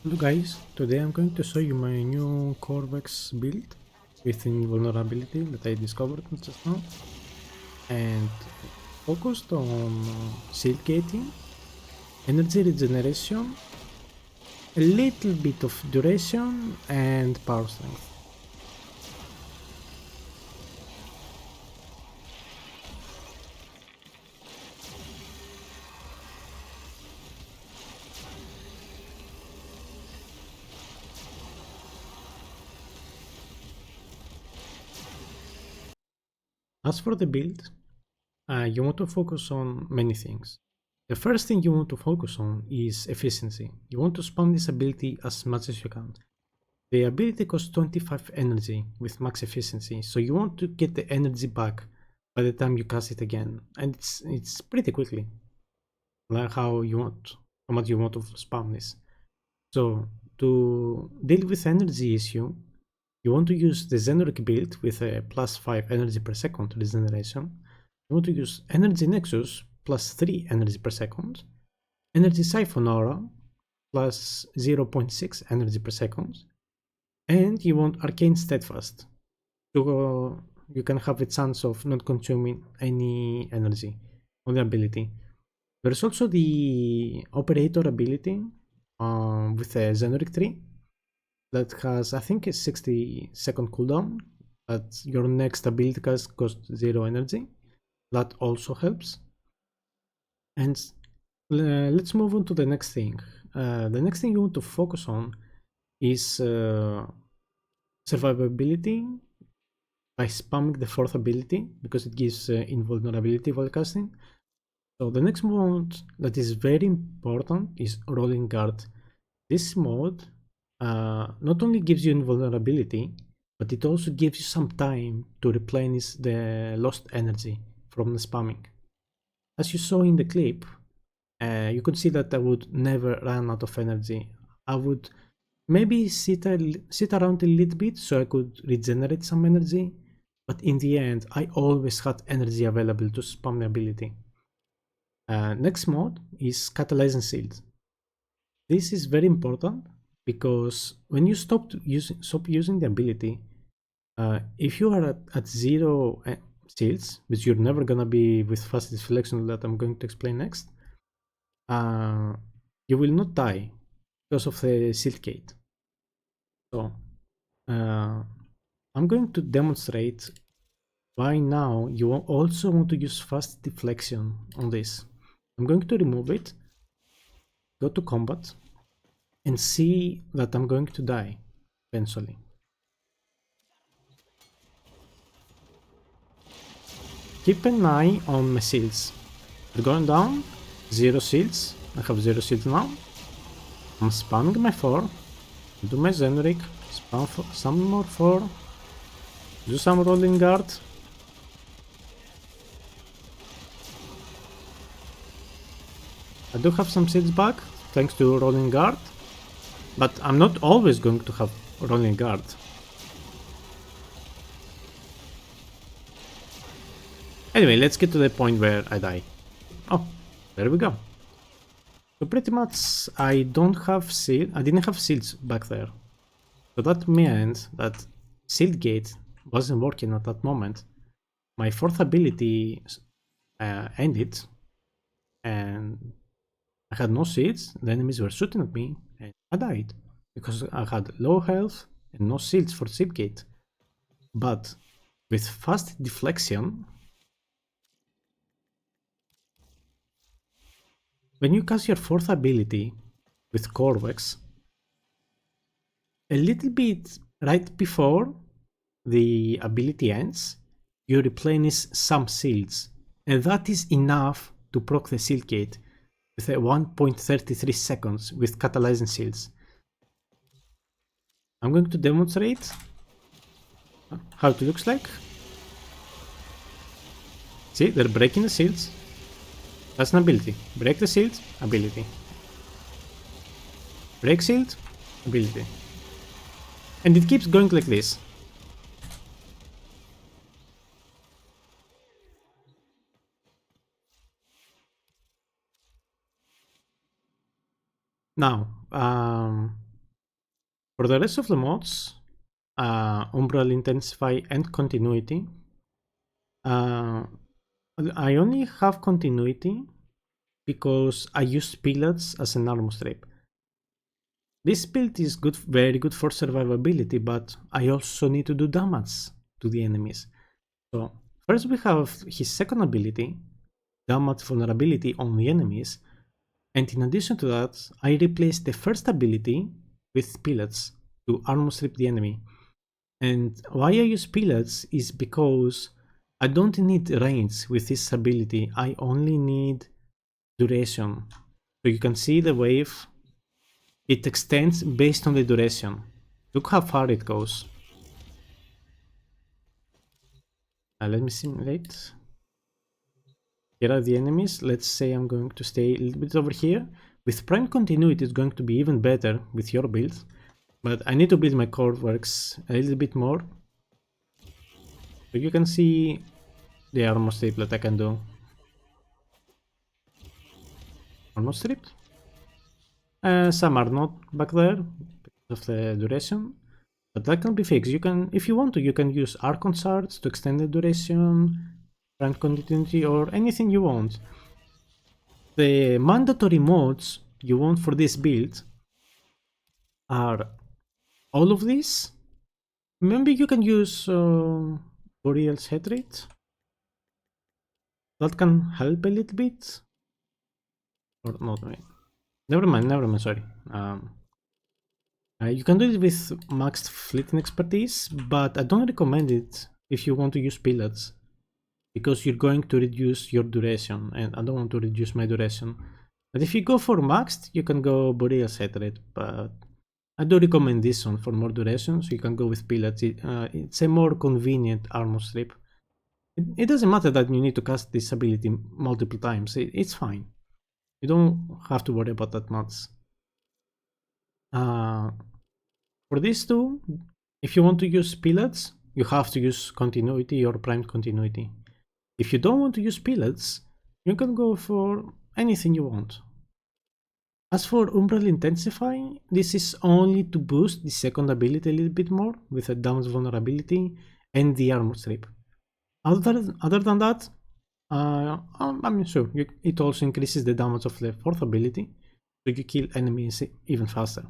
Hello guys, today I'm going to show you my new Qorvex build with invulnerability that I discovered just now, and focused on shield gating, energy regeneration, a little bit of duration and power strength. As for the build, you want to focus on many things. The first thing you want to focus on is efficiency. You want to spam this ability as much as you can. The ability costs 25 energy with max efficiency, so you want to get the energy back by the time you cast it again, and it's pretty quickly, like how much you want to spam this. So to deal with energy issue, you want to use the Zenoric build with a plus 5 energy per second regeneration. You want to use Energy Nexus plus 3 energy per second, Energy Siphon Aura plus 0.6 energy per second, and you want Arcane Steadfast, so you can have a chance of not consuming any energy on the ability. There's also the Operator ability with a Zenoric tree that has, I think, a 60-second cooldown, but your next ability cast costs 0 energy. That also helps. And let's move on to the next thing. The next thing you want to focus on is survivability by spamming the fourth ability, because it gives invulnerability while casting. So the next mode that is very important is Rolling Guard. This mode not only gives you invulnerability, but it also gives you some time to replenish the lost energy from the spamming. As you saw in the clip, you could see that I would never run out of energy. I would maybe sit around a little bit so I could regenerate some energy, but in the end, I always had energy available to spam the ability. Next mode is Catalyzing Shield. This is very important because when you stop using the ability, if you are at 0 shields, which you're never gonna be with fast deflection that I'm going to explain next, uh, you will not die because of the shield gate. So I'm going to demonstrate why now you also want to use fast deflection on this. I'm going to remove it, go to combat, and see that I'm going to die eventually. Keep an eye on my shields. They're going down, 0 shields. I have 0 shields now. I'm spamming my 4, do my Zenoric, spam some more 4, do some rolling guard. I do have some shields back thanks to rolling guard, but I'm not always going to have rolling guard. Anyway, let's get to the point where I die. Oh, there we go. So pretty much I didn't have shields back there. So that meant that shield gate wasn't working at that moment. My fourth ability ended, and I had no shields. The enemies were shooting at me, and I died because I had low health and no shields for shield gate. But with fast deflection, when you cast your fourth ability with Qorvex, a little bit right before the ability ends, you replenish some shields, and that is enough to proc the shield gate with a 1.33 seconds with catalyzing shields. I'm going to demonstrate how it looks like. See, they're breaking the shields. That's an ability. Break the shield, ability. Break shield, ability. And it keeps going like this. Now, For the rest of the mods, Umbral Intensify and Continuity, I only have Continuity because I use Pillars as an armor strip. This build is good, very good for survivability, but I also need to do damage to the enemies. So first we have his second ability, damage vulnerability on the enemies, and in addition to that, I replaced the first ability with pillets to armor strip the enemy. And why I use pillets is because I don't need range with this ability, I only need duration. So you can see the wave, it extends based on the duration. Look how far it goes. Let me simulate. Here are the enemies. Let's say I'm going to stay a little bit over here. With prime continuity, it's going to be even better with your build. But I need to build my Qorvex a little bit more. So you can see the armor strip that I can do. Armor strip. Some are not back there because of the duration. But that can be fixed. You can, if you want to, you can use Archon shards to extend the duration, prime continuity, or anything you want. The mandatory mods you want for this build are all of these. Maybe you can use Boreal's head rate. That can help a little bit. Or not, never mind, sorry. You can do it with maxed fleeting expertise, but I don't recommend it if you want to use pillets, because you're going to reduce your duration, and I don't want to reduce my duration. But if you go for maxed, you can go Boreal's head rate, but I do recommend this one for more duration, so you can go with pillets. It's a more convenient armor strip. It doesn't matter that you need to cast this ability multiple times, it's fine. You don't have to worry about that much. For these two, if you want to use pillets, you have to use continuity or prime continuity. If you don't want to use pillets, you can go for anything you want. As for Umbral Intensify, this is only to boost the second ability a little bit more with a damage vulnerability and the armor strip. Other than that, I mean, sure, it also increases the damage of the fourth ability, so you kill enemies even faster.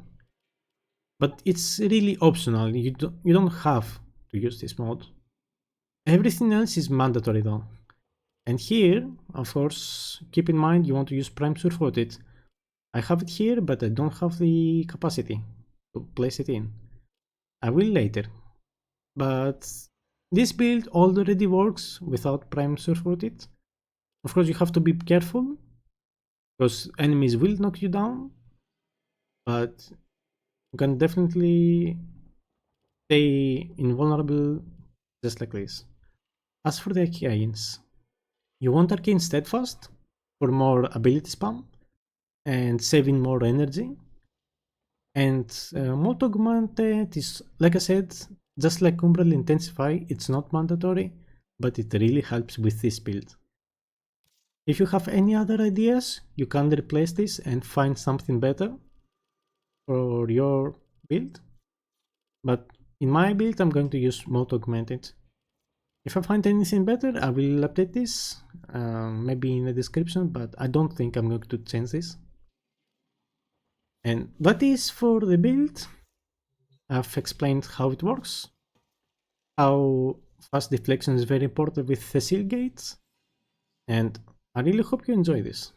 But it's really optional, you don't have to use this mode. Everything else is mandatory though. And here, of course, keep in mind you want to use Prime Surfooted. I have it here, but I don't have the capacity to place it in. I will later. But this build already works without Prime Surfooted. Of course, you have to be careful, because enemies will knock you down, but you can definitely stay invulnerable just like this. As for the Arcanes, you want Arcane Steadfast for more ability spam and saving more energy. And Molt Augmented is, like I said, just like Umbral Intensify, it's not mandatory, but it really helps with this build. If you have any other ideas, you can replace this and find something better for your build. But in my build, I'm going to use Molt Augmented. If I find anything better, I will update this, maybe in the description, but I don't think I'm going to change this. And that is for the build. I've explained how it works, how fast deflection is very important with the seal gates, and I really hope you enjoy this.